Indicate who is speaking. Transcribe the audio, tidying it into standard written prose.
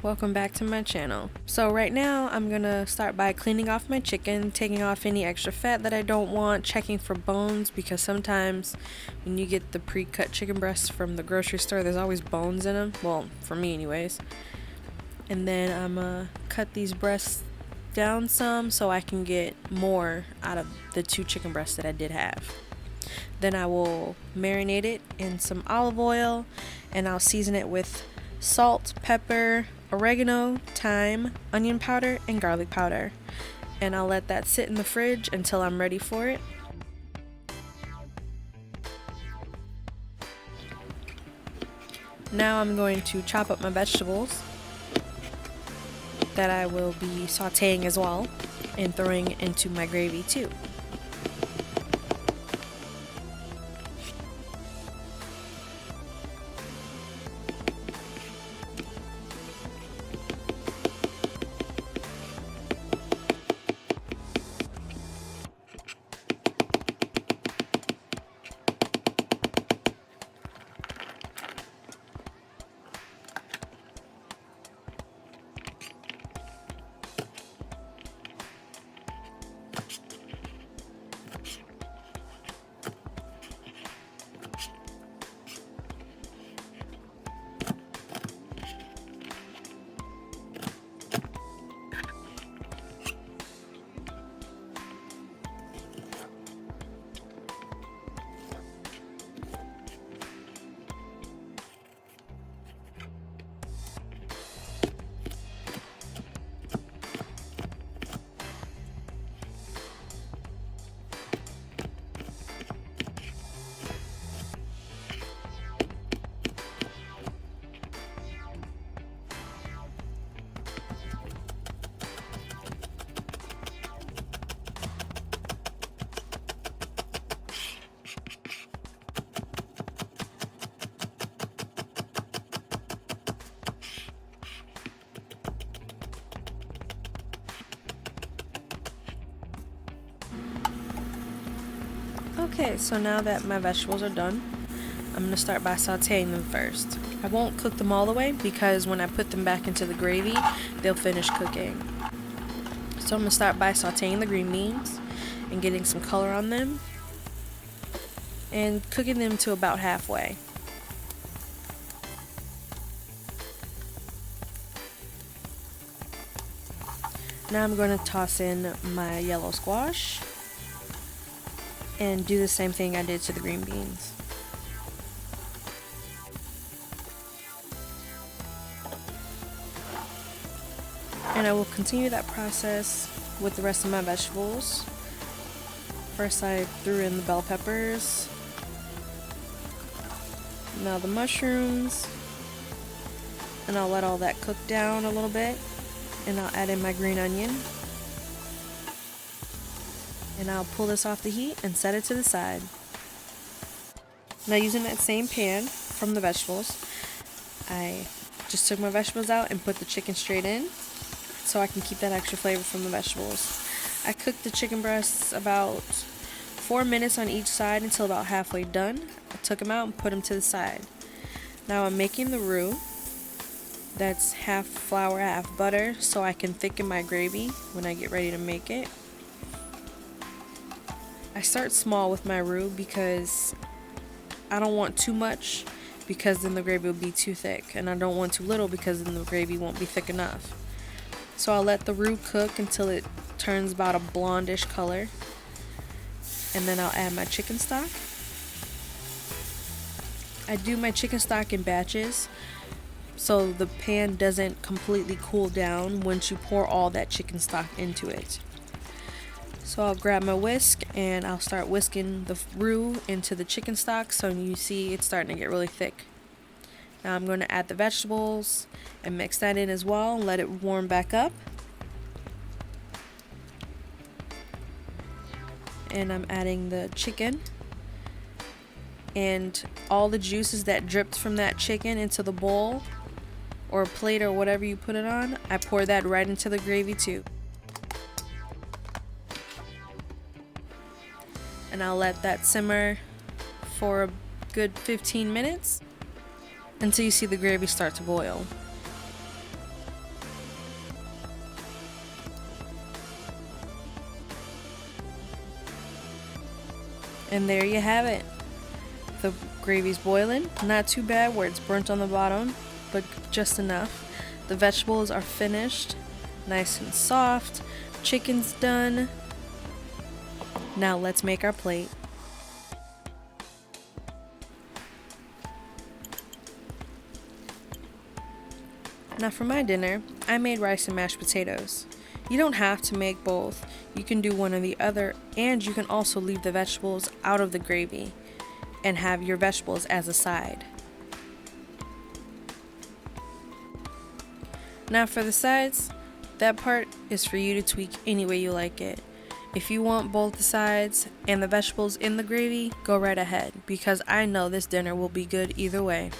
Speaker 1: Welcome back to my channel. So right now I'm gonna start by cleaning off my chicken, taking off any extra fat that I don't want, checking for bones, because sometimes when you get the pre-cut chicken breasts from the grocery store, there's always bones in them. Well, for me anyways. And then I'm gonna cut these breasts down some so I can get more out of the 2 chicken breasts that I did have. Then I will marinate it in some olive oil, and I'll season it with salt, pepper, oregano, thyme, onion powder, and garlic powder. And I'll let that sit in the fridge until I'm ready for it. Now I'm going to chop up my vegetables that I will be sautéing as well and throwing into my gravy too. Okay, so now that my vegetables are done, I'm going to start by sautéing them first. I won't cook them all the way because when I put them back into the gravy, they'll finish cooking. So I'm going to start by sautéing the green beans and getting some color on them and cooking them to about halfway. Now I'm going to toss in my yellow squash and do the same thing I did to the green beans. And I will continue that process with the rest of my vegetables. First I threw in the bell peppers, now the mushrooms, and I'll let all that cook down a little bit, and I'll add in my green onion. And I'll pull this off the heat and set it to the side. Now using that same pan from the vegetables, I just took my vegetables out and put the chicken straight in so I can keep that extra flavor from the vegetables. I cooked the chicken breasts about 4 minutes on each side until about halfway done. I took them out and put them to the side. Now I'm making the roux. That's half flour, half butter, so I can thicken my gravy when I get ready to make it. I start small with my roux because I don't want too much because then the gravy will be too thick, and I don't want too little because then the gravy won't be thick enough. So I'll let the roux cook until it turns about a blondish color, and then I'll add my chicken stock. I do my chicken stock in batches so the pan doesn't completely cool down once you pour all that chicken stock into it. So I'll grab my whisk and I'll start whisking the roux into the chicken stock so you see it's starting to get really thick. Now I'm going to add the vegetables and mix that in as well and let it warm back up. And I'm adding the chicken and all the juices that dripped from that chicken into the bowl or plate or whatever you put it on, I pour that right into the gravy too. And I'll let that simmer for a good 15 minutes until you see the gravy start to boil. And there you have it. The gravy's boiling, not too bad where it's burnt on the bottom, but just enough. The vegetables are finished, nice and soft. Chicken's done. Now let's make our plate. Now for my dinner, I made rice and mashed potatoes. You don't have to make both. You can do one or the other, and you can also leave the vegetables out of the gravy and have your vegetables as a side. Now for the sides, that part is for you to tweak any way you like it. If you want both the sides and the vegetables in the gravy, go right ahead, because I know this dinner will be good either way.